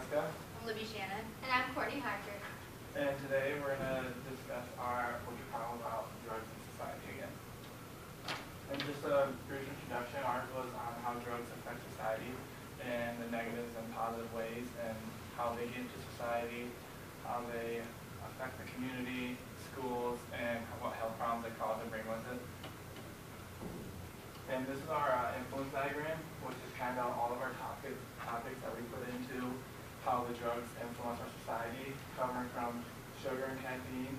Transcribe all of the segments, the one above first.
Jessica. I'm Libby Shannon. And I'm Courtney Harker. And today we're going to discuss our what you call about drugs in society again. And just a brief introduction, ours was on how drugs affect society and the negatives and positive ways and how they get into society, how they affect the community, schools, and what health problems they cause and bring with it. And this is our influence diagram, which is kind of all of our topics that we put into how the drugs influence our society, covering from sugar and caffeine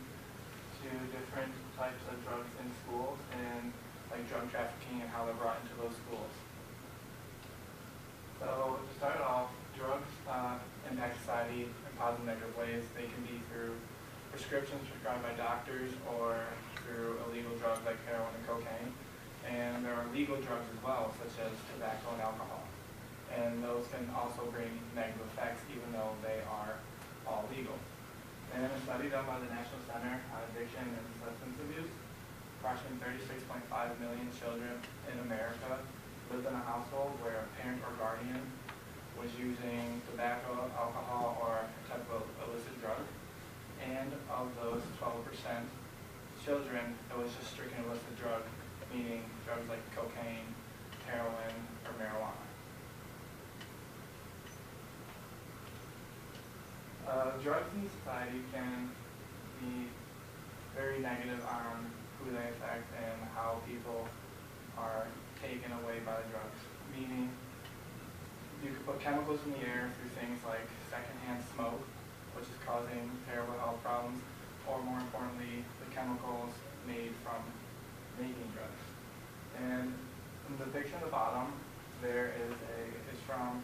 to different types of drugs in schools and like drug trafficking and how they're brought into those schools. So to start off, drugs impact society in positive and negative ways. They can be through prescriptions prescribed by doctors or through illegal drugs like heroin and cocaine. And there are legal drugs as well, such as tobacco and alcohol. And those can also bring negative effects even though they are all legal. And in a study done by the National Center on Addiction and Substance Abuse, approximately 36.5 million children in America lived in a household where a parent or guardian was using tobacco, alcohol, or a type of illicit drug. And of those 12% children, it was just strictly illicit drug, meaning drugs like cocaine, heroin, or marijuana. Drugs in society can be very negative on who they affect and how people are taken away by the drugs. Meaning, you could put chemicals in the air through things like secondhand smoke, which is causing terrible health problems, or more importantly, the chemicals made from making drugs. And in the picture on the bottom, there is it's from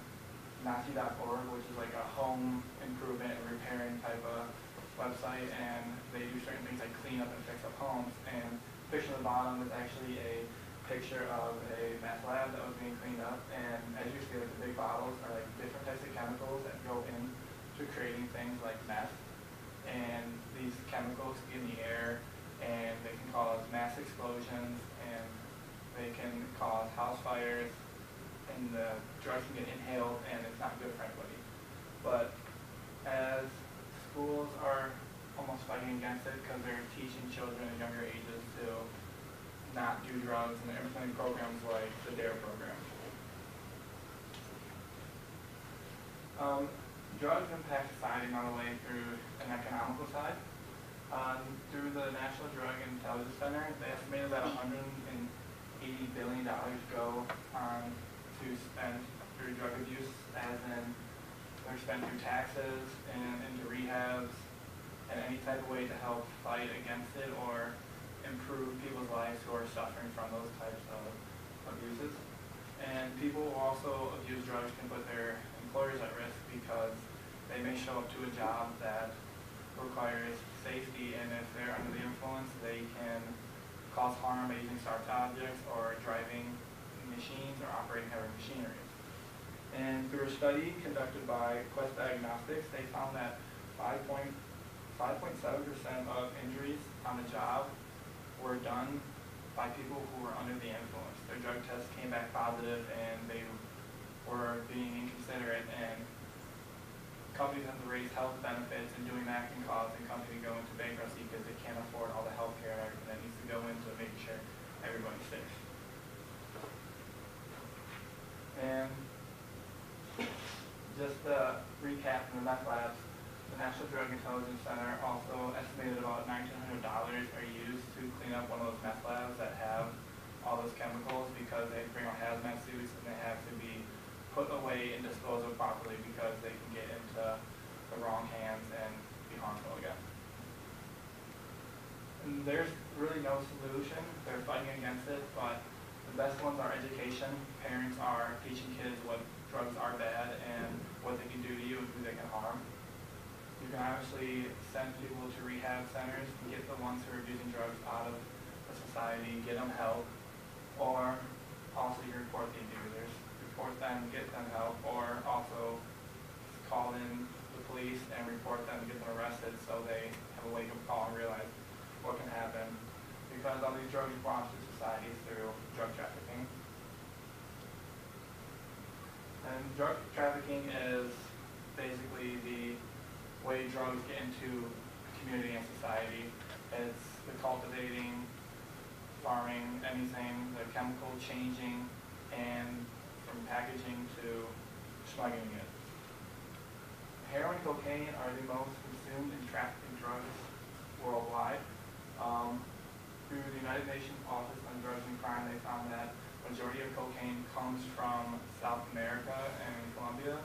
Nazi.org, which is like a home improvement and repairing type of website, and they do certain things like clean up and fix up homes. And the picture on the bottom is actually a picture of a meth lab that was being cleaned up, and as you see, like the big bottles are like different types of chemicals that go into creating things like meth. And these chemicals get in the air, and they can cause mass explosions, and they can cause house fires, and the drugs can get inhaled, and it's not good for anybody. But as schools are almost fighting against it because they're teaching children at younger ages to not do drugs, and they're implementing programs like the DARE program. Drugs impact society not only through an economical side. Through the National Drug and Intelligence Center, they estimated that $180 billion go on to spend through drug abuse, as in they're spent through taxes and into rehabs and any type of way to help fight against it or improve people's lives who are suffering from those types of abuses. And people who also abuse drugs can put their employers at risk because they may show up to a job that requires safety, and if they're under the influence, they can cause harm by using sharp objects or driving machines or operating heavy machinery. And through a study conducted by Quest Diagnostics, they found that 5.7% of injuries on the job were done by people who were under the influence. Their drug tests came back positive, and they were being inconsiderate, and companies have to raise health benefits, and doing that can cause a company to go into bankruptcy because they can't afford all the health care and everything that needs to go into making sure everybody's safe. And just to recap from the meth labs, the National Drug Intelligence Center also estimated about $1,900 are used to clean up one of those meth labs that have all those chemicals, because they bring out hazmat suits and they have to be put away and disposed of properly because they can get into the wrong hands and be harmful again. And there's really no solution. They're fighting against it, but the best ones are education. Parents are teaching kids what drugs are bad and what they can do to you and who they can harm. You can obviously send people to rehab centers and get the ones who are abusing drugs out of the society, get them help, or also you report the abusers, report them, get them help, or also call in the police and report them, get them arrested so they have a wake-up call and realize what can happen, because all these drugs are brought to society through drug trafficking. And drug trafficking is basically the way drugs get into community and society. It's the cultivating, farming, anything, the chemical changing, and from packaging to smuggling it. Heroin and cocaine are the most consumed and trafficked drugs worldwide. Through the United Nations Office on Drugs and Crime, they found that majority of cocaine comes from South America and Colombia,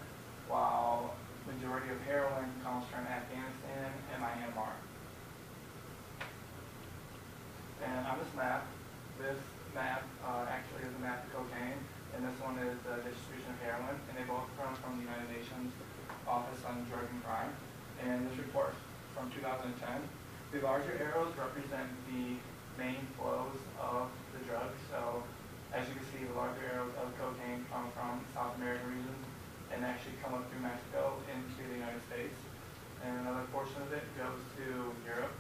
while majority of heroin comes from Afghanistan and Myanmar. And on this map actually is a map of cocaine, and this one is the distribution of heroin, and they both come from the United Nations Office on Drugs and Crime. And this report from 2010, the larger arrows represent the main flows of the drugs. So as you can see, the larger arrows of cocaine come from South American regions and actually come up through Mexico into the United States. And another portion of it goes to Europe.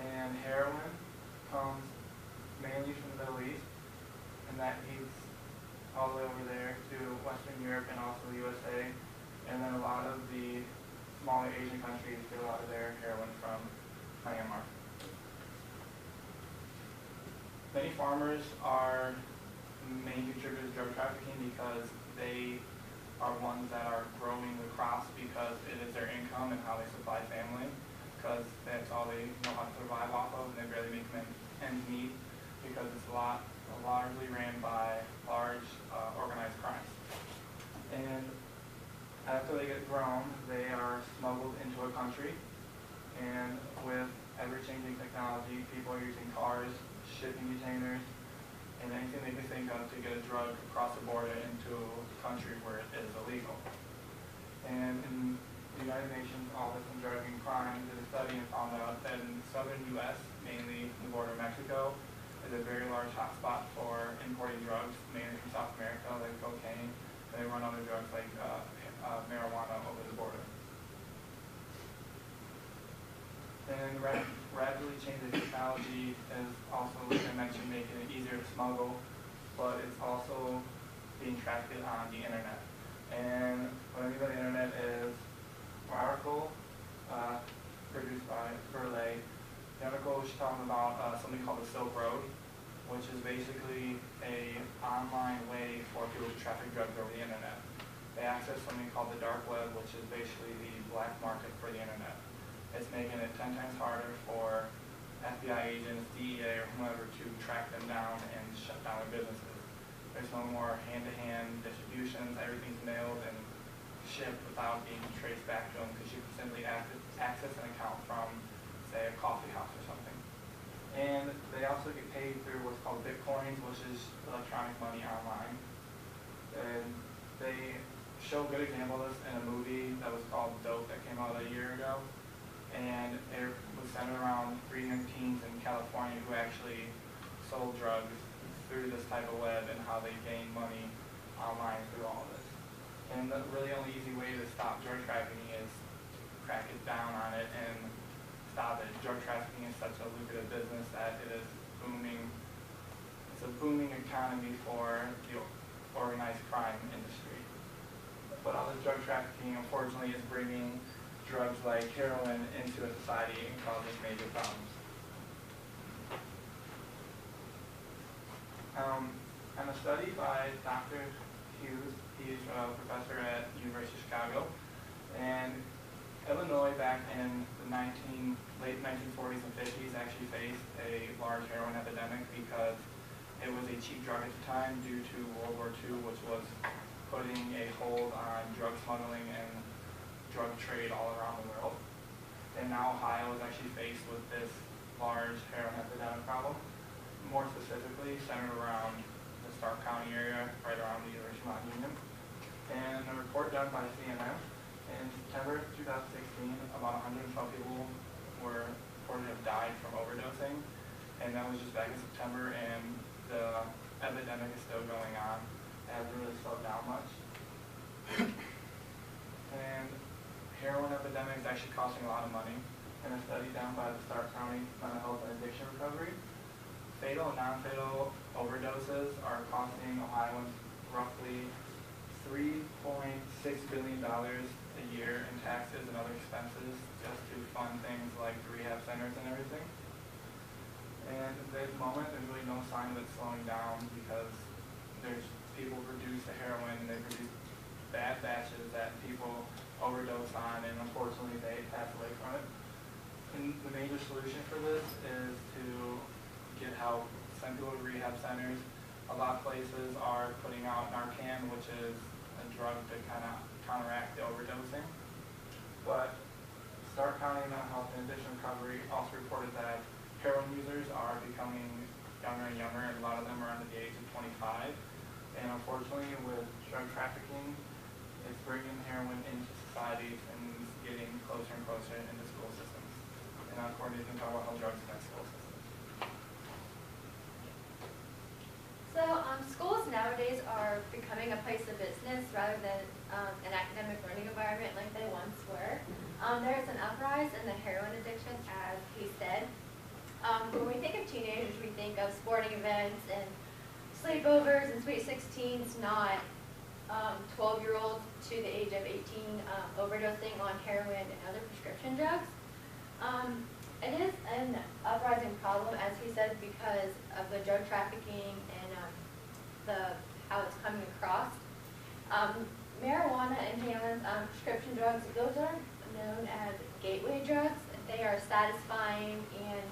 And heroin comes mainly from the Middle East, and that leads all the way over there to Western Europe and also the USA. And then a lot of the smaller Asian countries get a lot of their heroin from Myanmar. Many farmers are main contributors to drug trafficking because they are ones that are growing the crops because it is their income and how they supply family, because that's all they know how to survive off of, and they barely make ends meet because it's largely ran by large organized crimes. And after they get grown, they are smuggled into a country, and with ever-changing technology, people are using cars, shipping containers, and anything they can think of to get a drug across the border into a country where it is illegal. And in the United Nations Office on Drugs and Crime did a study and found out that in the southern U.S., mainly the border of Mexico, is a very large hotspot for importing drugs, mainly from South America, like cocaine, and they run other drugs like marijuana over the border. And rapidly changing technology is also, like I mentioned, making it easier to smuggle, but it's also being trafficked on the internet. And what I mean by the internet is an article produced by Burley. The article is talking about something called the Silk Road, which is basically an online way for people to traffic drugs over the internet. They access something called the dark web, which is basically the black market for the internet. It's making it 10 times harder for FBI agents, DEA, or whomever to track them down and shut down their businesses. There's no more hand-to-hand distributions. Everything's mailed and shipped without being traced back to them, because you can simply access an account from, say, a coffee house or something. And they also get paid through what's called Bitcoins, which is electronic money online. And they show a good example of this in a movie that was called Dope that came out a year ago. And it was centered around 3 young teens in California who actually sold drugs through this type of web, and how they gained money online through all of this. And the really only easy way to stop drug trafficking is to crack it down on it and stop it. Drug trafficking is such a lucrative business that it is booming. It's a booming economy for the organized crime industry. But all this drug trafficking, unfortunately, is bringing drugs like heroin into a society and causing major problems. And a study by Dr. Hughes, he's a professor at University of Chicago, and Illinois back in the late 1940s and 50s actually faced a large heroin epidemic because it was a cheap drug at the time due to World War II, which was putting a hold on drug smuggling and drug trade all around the world. And now Ohio is actually faced with this large heroin epidemic problem, more specifically centered around the Stark County area, right around the University of Mount Union. And a report done by CNN in September 2016, about 112 people were reported to have died from overdosing, and that was just back in September, and the epidemic is still going on. It hasn't really slowed down much. And heroin epidemic is actually costing a lot of money. In a study done by the Stark County Mental Health and Addiction Recovery, fatal and non-fatal overdoses are costing Ohioans roughly $3.5 billion a year in taxes and other expenses just to fund things like rehab centers and everything. And at the moment, there's really no sign of it slowing down because there's people produce the heroin, they produce bad batches that people overdose on, and unfortunately they pass away from it. And the major solution for this is to get help, send people to rehab centers. A lot of places are putting out Narcan, which is a drug to kind of counteract the overdosing. But Stark County Mental Health and Addiction Recovery also reported that heroin users are becoming younger and younger, and a lot of them are under the age of 25. And unfortunately, with drug trafficking, it's bringing heroin into society and getting closer and closer into school systems. And now Courtney can talk about how drugs affect school systems. So schools nowadays are becoming a place of business rather than an academic learning environment like they once were. There's an uprise in the heroin addiction, as he said. When we think of teenagers, we think of sporting events and sleepovers and sweet 16s, not 12-year-olds to the age of 18 overdosing on heroin and other prescription drugs. It is an uprising problem, as he said, because of the drug trafficking and how it's coming across. Marijuana inhalants, prescription drugs, those are known as gateway drugs. They are satisfying and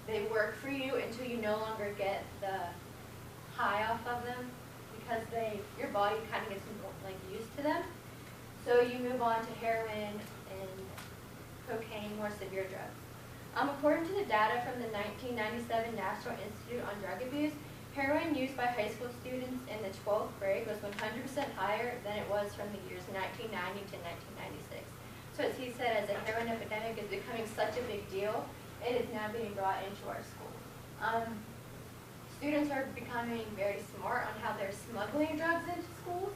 they work for you until you no longer get the high off of them, because your body kind of gets like used to them. So you move on to heroin and cocaine, more severe drugs. According to the data from the 1997 National Institute on Drug Abuse, heroin used by high school students in the 12th grade was 100% higher than it was from the years 1990 to 1996. So as he said, as the heroin epidemic is becoming such a big deal, it is now being brought into our schools. Students are becoming very smart on how they're smuggling drugs into schools.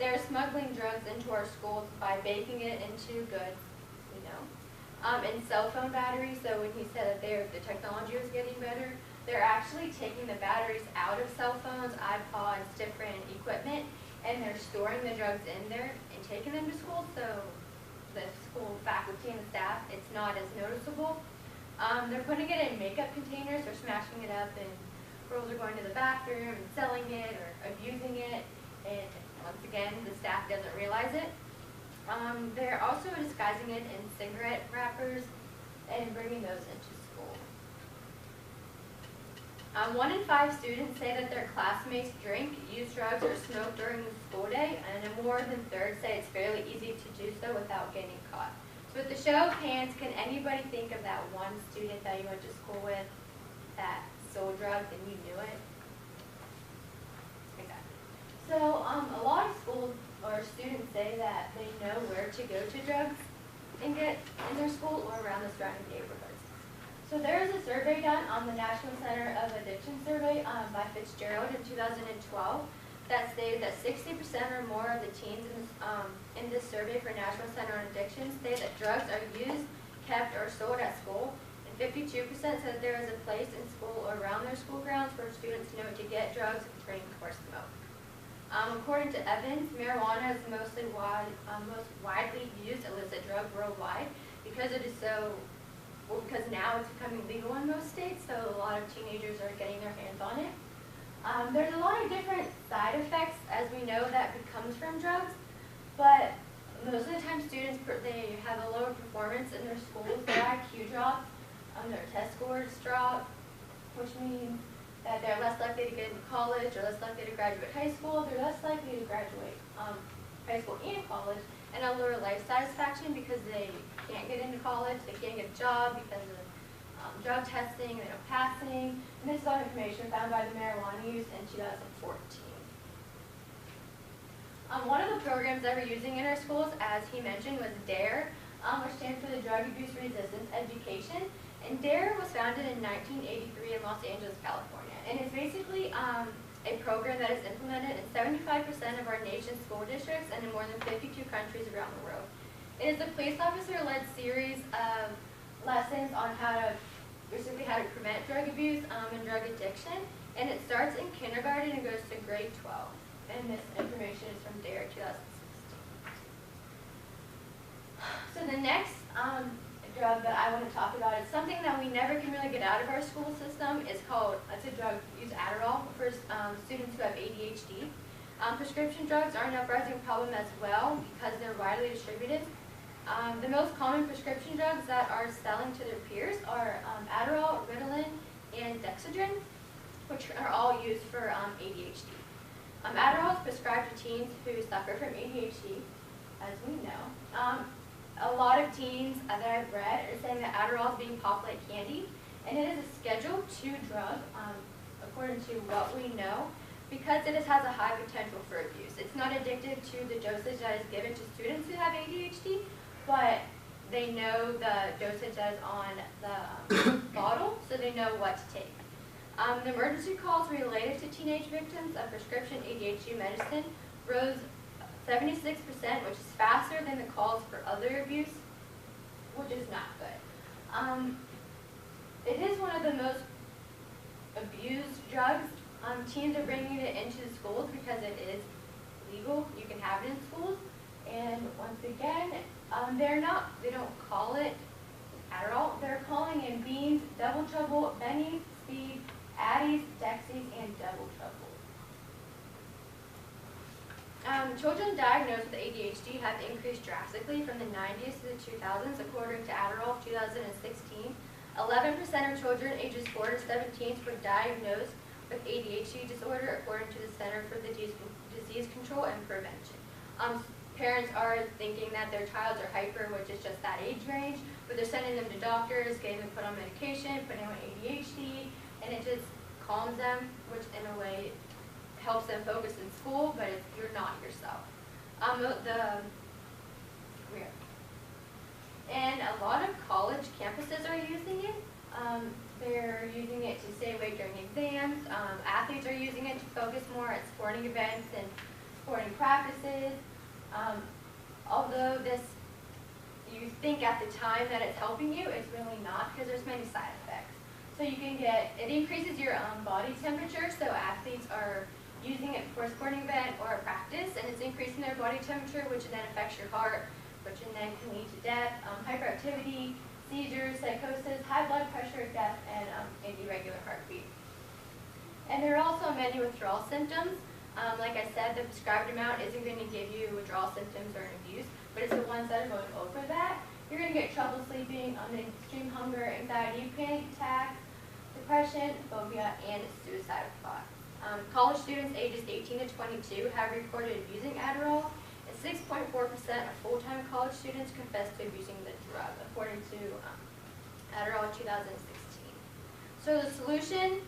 They're smuggling drugs into our schools by baking it into goods, and cell phone batteries. So when he said that the technology was getting better, they're actually taking the batteries out of cell phones, iPods, different equipment, and they're storing the drugs in there and taking them to school. So the school faculty and the staff, it's not as noticeable. They're putting it in makeup containers, they're smashing it up, and girls are going to the bathroom and selling it or abusing it, and once again, the staff doesn't realize it. They're also disguising it in cigarette wrappers and bringing those into school. 1 in 5 students say that their classmates drink, use drugs, or smoke during the school day, and more than thirds say it's fairly easy to do so without getting caught. So with the show of hands, can anybody think of that one student that you went to school with that sold drugs and you knew it? Exactly. So a lot of schools or students say that they know where to go to drugs and get in their school or around the surrounding neighborhoods. So there is a survey done on the National Center of Addiction Survey by Fitzgerald in 2012 that stated that 60% or more of the teens in this survey for National Center on Addiction say that drugs are used, kept, or sold at school, and 52% said there is a place in school or around their school grounds for students know to get drugs, drink, or smoke. According to Evans, marijuana is most widely used illicit drug worldwide because because now it's becoming legal in most states, so a lot of teenagers are getting their hands on it. There's a lot of different side effects, as we know, that comes from drugs, but most of the time students, they have a lower performance in their schools, their IQ drops, their test scores drop, which means that they're less likely to get into college or less likely to graduate high school. They're less likely to graduate high school and college, and a lower life satisfaction because they can't get into college, they can't get a job because of drug testing, they're not passing. And this is all information found by the marijuana use in 2014. One of the programs that we're using in our schools, as he mentioned, was DARE, which stands for the Drug Abuse Resistance Education. And DARE was founded in 1983 in Los Angeles, California. And it's basically a program that is implemented in 75% of our nation's school districts and in more than 52 countries around the world. It is a police officer-led series of lessons on how to prevent drug abuse and drug addiction. And it starts in kindergarten and goes to grade 12. and this information is from DARE 2016. So the next drug that I want to talk about is something that we never can really get out of our school system. It's a drug, use Adderall for students who have ADHD. Prescription drugs are an uprising problem as well because they're widely distributed. The most common prescription drugs that are selling to their peers are Adderall, Ritalin, and Dexedrine, which are all used for ADHD. Adderall is prescribed to teens who suffer from ADHD, as we know. A lot of teens that I've read are saying that Adderall is being popped like candy, and it is a Schedule II drug, according to what we know, because it has a high potential for abuse. It's not addictive to the dosage that is given to students who have ADHD, but they know the dosage that is on the bottle, so they know what to take. The emergency calls related to teenage victims of prescription ADHD medicine rose 76%, which is faster than the calls for other abuse, which is not good. It is one of the most abused drugs. Teens are bringing it into the schools because it is legal. You can have it in schools. And once again, they don't call it Adderall. They're calling in Beans, Double Trouble, Bennies, Speed, Addies, Dexies, and Double Trouble. Children diagnosed with ADHD have increased drastically from the 90s to the 2000s, according to Adderall 2016. 11% of children ages 4 to 17 were diagnosed with ADHD disorder, according to the Center for Disease Control and Prevention. Parents are thinking that their child are hyper, which is just that age range, but they're sending them to doctors, getting them put on medication, putting them on ADHD, and it just calms them, which in a way helps them focus in school, but you're not yourself. And a lot of college campuses are using it. They're using it to stay awake during exams. Athletes are using it to focus more at sporting events and sporting practices. Although you think at the time that it's helping you, it's really not, because there's many side effects. So it increases your body temperature, so athletes are using it for a sporting event or a practice, and it's increasing their body temperature, which then affects your heart, which then can lead to death, hyperactivity, seizures, psychosis, high blood pressure, death, and irregular heartbeat. And there are also many withdrawal symptoms. Like I said, the prescribed amount isn't going to give you withdrawal symptoms or an abuse, but it's the ones that are going over that. You're going to get trouble sleeping, extreme hunger, anxiety, panic attacks, depression, phobia, and suicidal thoughts. College students ages 18 to 22 have reported using Adderall, and 6.4% of full-time college students confess to abusing the drug, according to Adderall 2016. So the solution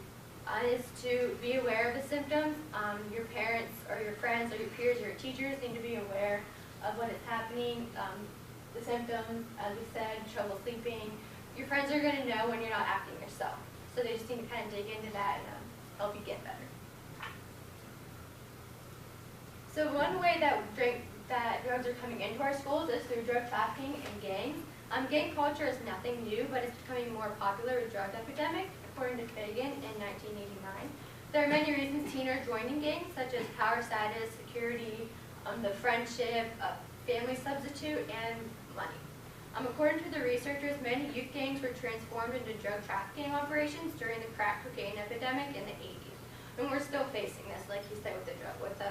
is to be aware of the symptoms. Your parents or your friends or your peers or your teachers need to be aware of what is happening. The symptoms, as we said, trouble sleeping. Your friends are going to know when you're not acting yourself. So they just need to kind of dig into that and help you get better. So one way that drugs are coming into our schools is through drug trafficking and gangs. Gang culture is nothing new, but it's becoming more popular with drug epidemic, according to Fagan in 1989. There are many reasons teens are joining gangs, such as power status, security, the friendship, family substitute, and money. According to the researchers, many youth gangs were transformed into drug trafficking operations during the crack cocaine epidemic in the 80s. And we're still facing this, like you said, with the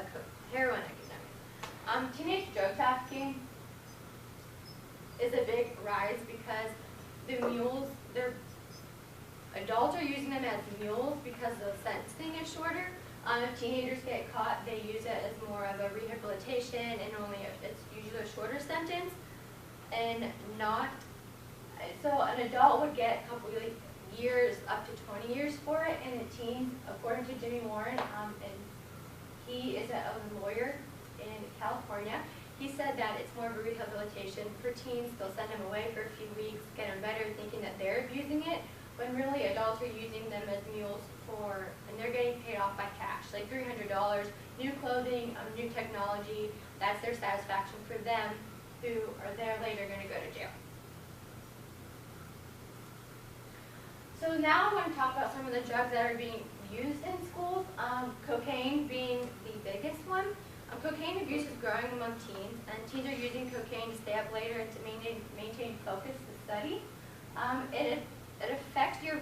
heroin epidemic. Teenage drug trafficking is a big rise because the mules, adults are using them as mules because the sentencing is shorter. If teenagers get caught, they use it as more of a rehabilitation, and it's usually a shorter sentence, and so an adult would get a couple years, up to 20 years for it, and the teens, according to Jimmy Warren, and he is a lawyer in California, he said that it's more of a rehabilitation for teens. They'll send them away for a few weeks, get them better, thinking that they're abusing it, when really adults are using them as mules and they're getting paid off by cash, like $300, new clothing, new technology. That's their satisfaction for them, who are there later going to go to jail. So now I want to talk about some of the drugs that are being used in schools, cocaine being the biggest one. use is growing among teens, and teens are using cocaine to stay up later and to maintain focus to study. It affects your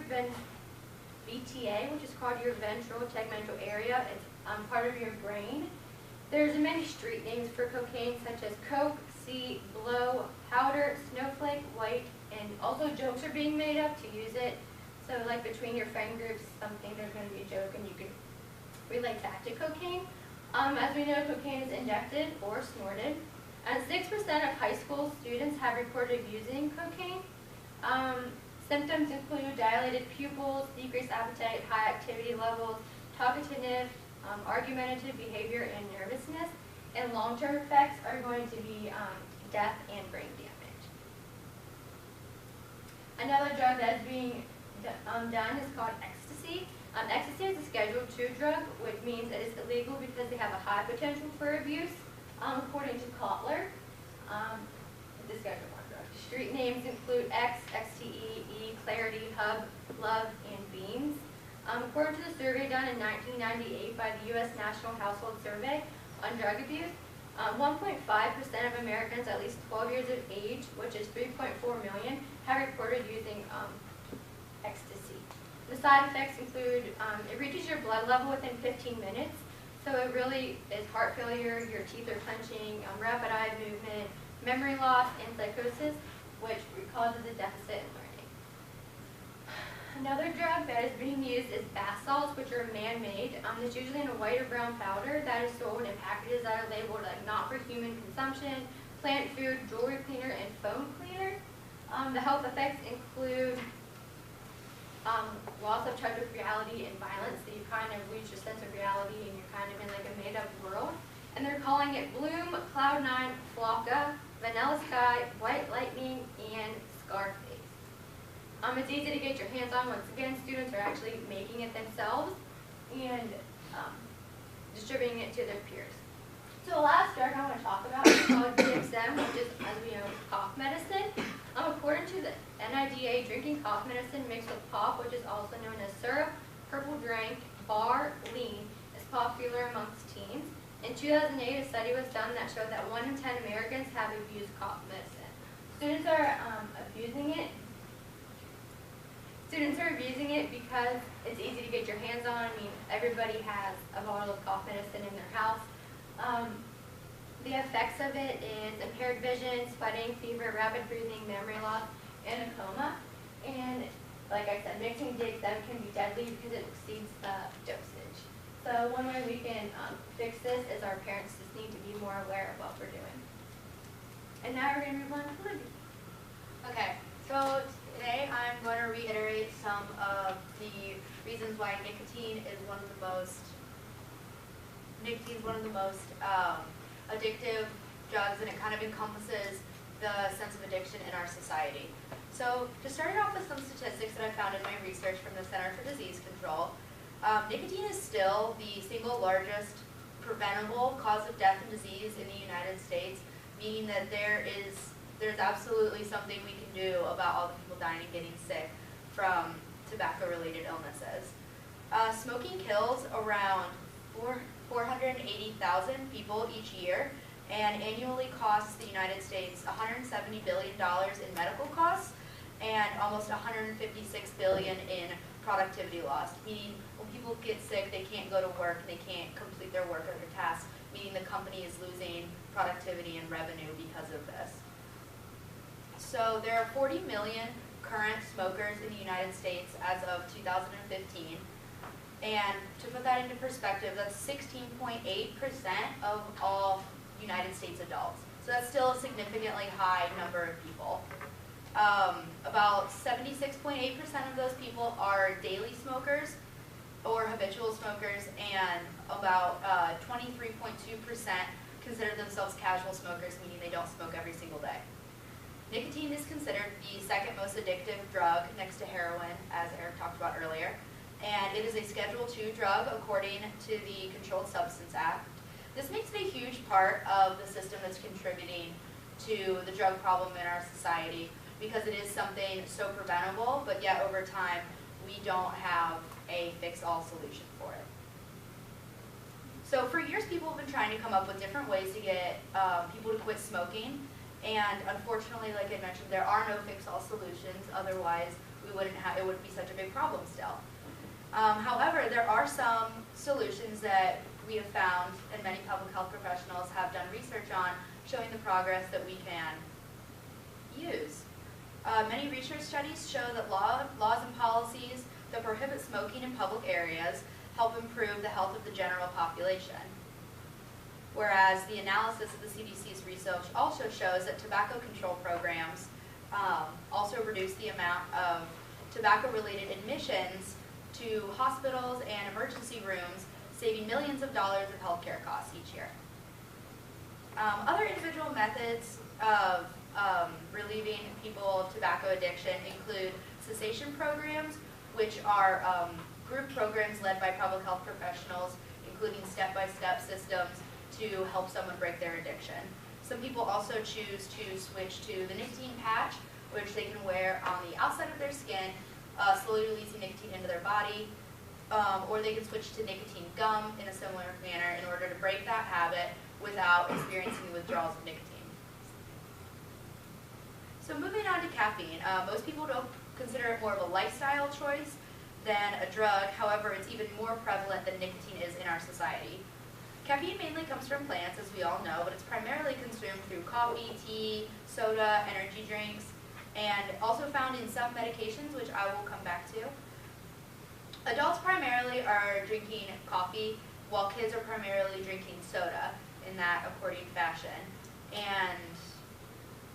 VTA, which is called your ventral tegmental area. It's part of your brain. There's many street names for cocaine, such as coke, C, blow, powder, snowflake, white, and also jokes are being made up to use it. So like between your friend groups, something there's going to be a joke and you can relate that to cocaine. As we know, cocaine is injected or snorted. And 6% of high school students have reported using cocaine. Symptoms include dilated pupils, decreased appetite, high activity levels, talkativeness, argumentative behavior, and nervousness. And long-term effects are going to be death and brain damage. Another drug that is being done is called ecstasy. Ecstasy is a Schedule II drug, which means it is illegal because they have a high potential for abuse, according to Kotler. It's a Schedule I drug. Street names include X, XTE, E, Clarity, Hub, Love, and Beans. According to the survey done in 1998 by the U.S. National Household Survey on Drug Abuse, 1.5% of Americans at least 12 years of age, which is 3.4 million, have reported using ecstasy. The side effects include, it reaches your blood level within 15 minutes, so it really is heart failure, your teeth are clenching, rapid eye movement, memory loss, and psychosis, which causes a deficit in learning. Another drug that is being used is bath salts, which are man-made. It's usually in a white or brown powder that is sold in packages that are labeled like not for human consumption, plant food, jewelry cleaner, and phone cleaner. The health effects include loss of touch with reality and violence, so you kind of lose your sense of reality and you're kind of in like a made-up world. And they're calling it Bloom, Cloud9, Flocka, Vanilla Sky, White Lightning, and Scarface. It's easy to get your hands on. Once again, students are actually making it themselves and distributing it to their peers. So the last drug I want to talk about is called DXM, which is, as we know, cough medicine. According to the NIDA, drinking cough medicine mixed with pop, which is also known as syrup, purple drink, bar, lean, is popular amongst teens. In 2008, a study was done that showed that 1 in 10 Americans have abused cough medicine. Students are abusing it. Students are abusing it because it's easy to get your hands on. I mean, everybody has a bottle of cough medicine in their house. The effects of it is impaired vision, sweating, fever, rapid breathing, memory loss, and a coma. And like I said, mixing DXM can be deadly because it exceeds the dosage. So one way we can fix this is our parents just need to be more aware of what we're doing. And now we're going to move on to Libby. Okay, so today I'm going to reiterate some of the reasons why nicotine is one of the most addictive drugs, and it kind of encompasses the sense of addiction in our society. So to start off with some statistics that I found in my research from the Center for Disease Control, nicotine is still the single largest preventable cause of death and disease in the United States, meaning that there's absolutely something we can do about all the people dying and getting sick from tobacco-related illnesses. Smoking kills around 480,000 people each year and annually costs the United States $170 billion in medical costs and almost $156 billion in productivity loss, meaning when people get sick, they can't go to work, they can't complete their work or their tasks, meaning the company is losing productivity and revenue because of this. So there are 40 million current smokers in the United States as of 2015. And to put that into perspective, that's 16.8% of all United States adults. So that's still a significantly high number of people. About 76.8% of those people are daily smokers or habitual smokers, and about 23.2% consider themselves casual smokers, meaning they don't smoke every single day. Nicotine is considered the second most addictive drug next to heroin, as Eric talked about earlier. And it is a Schedule II drug according to the Controlled Substance Act. This makes it a huge part of the system that's contributing to the drug problem in our society because it is something so preventable, but yet over time we don't have a fix-all solution for it. So for years, people have been trying to come up with different ways to get people to quit smoking. And unfortunately, like I mentioned, there are no fix-all solutions. Otherwise, it wouldn't be such a big problem still. However, there are some solutions that we have found, and many public health professionals have done research on, showing the progress that we can use. Many research studies show that laws and policies that prohibit smoking in public areas help improve the health of the general population. Whereas the analysis of the CDC's research also shows that tobacco control programs also reduce the amount of tobacco-related admissions to hospitals and emergency rooms, saving millions of dollars of healthcare costs each year. Other individual methods of relieving people of tobacco addiction include cessation programs, which are group programs led by public health professionals, including step-by-step systems to help someone break their addiction. Some people also choose to switch to the nicotine patch, which they can wear on the outside of their skin, slowly releasing nicotine into their body, or they can switch to nicotine gum in a similar manner in order to break that habit without experiencing the withdrawals of nicotine. So moving on to caffeine, most people don't consider it more of a lifestyle choice than a drug. However, it's even more prevalent than nicotine is in our society. Caffeine mainly comes from plants, as we all know, but it's primarily consumed through coffee, tea, soda, energy drinks, and also found in some medications, which I will come back to. Adults primarily are drinking coffee, while kids are primarily drinking soda in that according fashion. And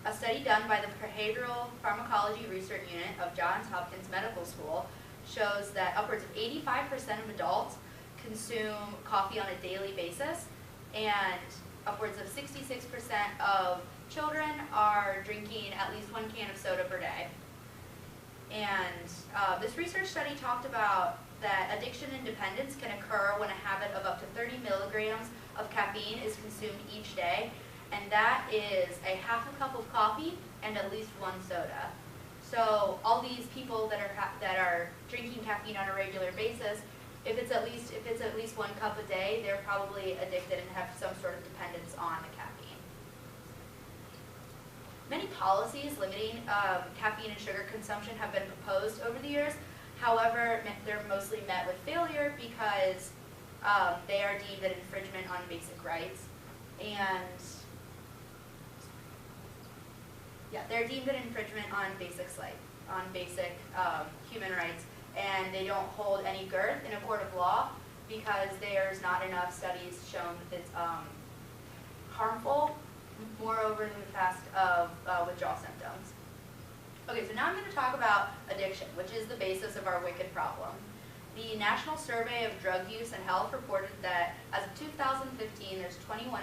a study done by the Behavioral Pharmacology Research Unit of Johns Hopkins Medical School shows that upwards of 85% of adults consume coffee on a daily basis, and upwards of 66% of children are drinking at least 1 can of soda per day. And this research study talked about that addiction and dependence can occur when a habit of up to 30 milligrams of caffeine is consumed each day, and that is a half a cup of coffee and at least 1 soda. So all these people that are drinking caffeine on a regular basis, if it's at least 1 cup a day, they're probably addicted and have some sort of dependence on the caffeine. Many policies limiting caffeine and sugar consumption have been proposed over the years. However, they're mostly met with failure because they are deemed an infringement on basic rights. And yeah, they're deemed an infringement on basic human rights, and they don't hold any girth in a court of law because there's not enough studies shown that it's harmful, moreover than the fact of withdrawal symptoms. Okay, so now I'm going to talk about addiction, which is the basis of our wicked problem. The National Survey of Drug Use and Health reported that as of 2015, there's 21.5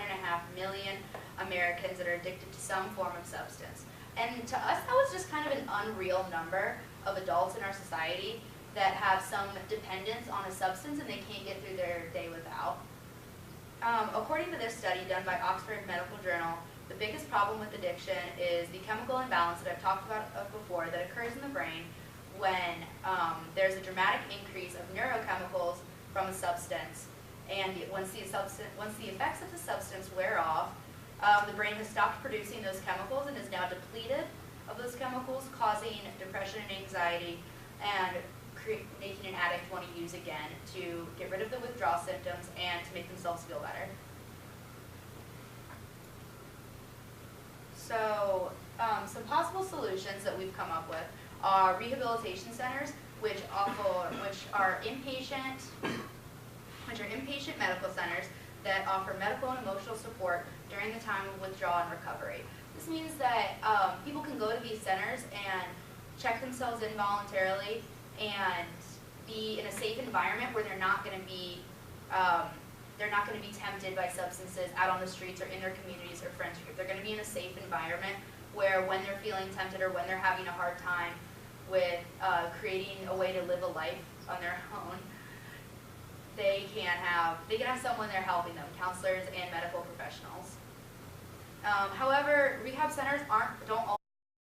million Americans that are addicted to some form of substance. And to us, that was just kind of an unreal number of adults in our society that have some dependence on a substance and they can't get through their day without. According to this study done by Oxford Medical Journal, the biggest problem with addiction is the chemical imbalance that I've talked about before that occurs in the brain when there's a dramatic increase of neurochemicals from a substance. And once the effects of the substance wear off, the brain has stopped producing those chemicals and is now depleted of those chemicals, causing depression and anxiety, and making an addict want to use again to get rid of the withdrawal symptoms and to make themselves feel better. So some possible solutions that we've come up with are rehabilitation centers, which are inpatient medical centers that offer medical and emotional support during the time of withdrawal and recovery. This means that people can go to these centers and check themselves in voluntarily and be in a safe environment where they're not going to be tempted by substances out on the streets or in their communities or friends group. They're going to be in a safe environment where when they're feeling tempted or when they're having a hard time with creating a way to live a life on their own, they can have someone there helping them, counselors and medical professionals. However, rehab centers don't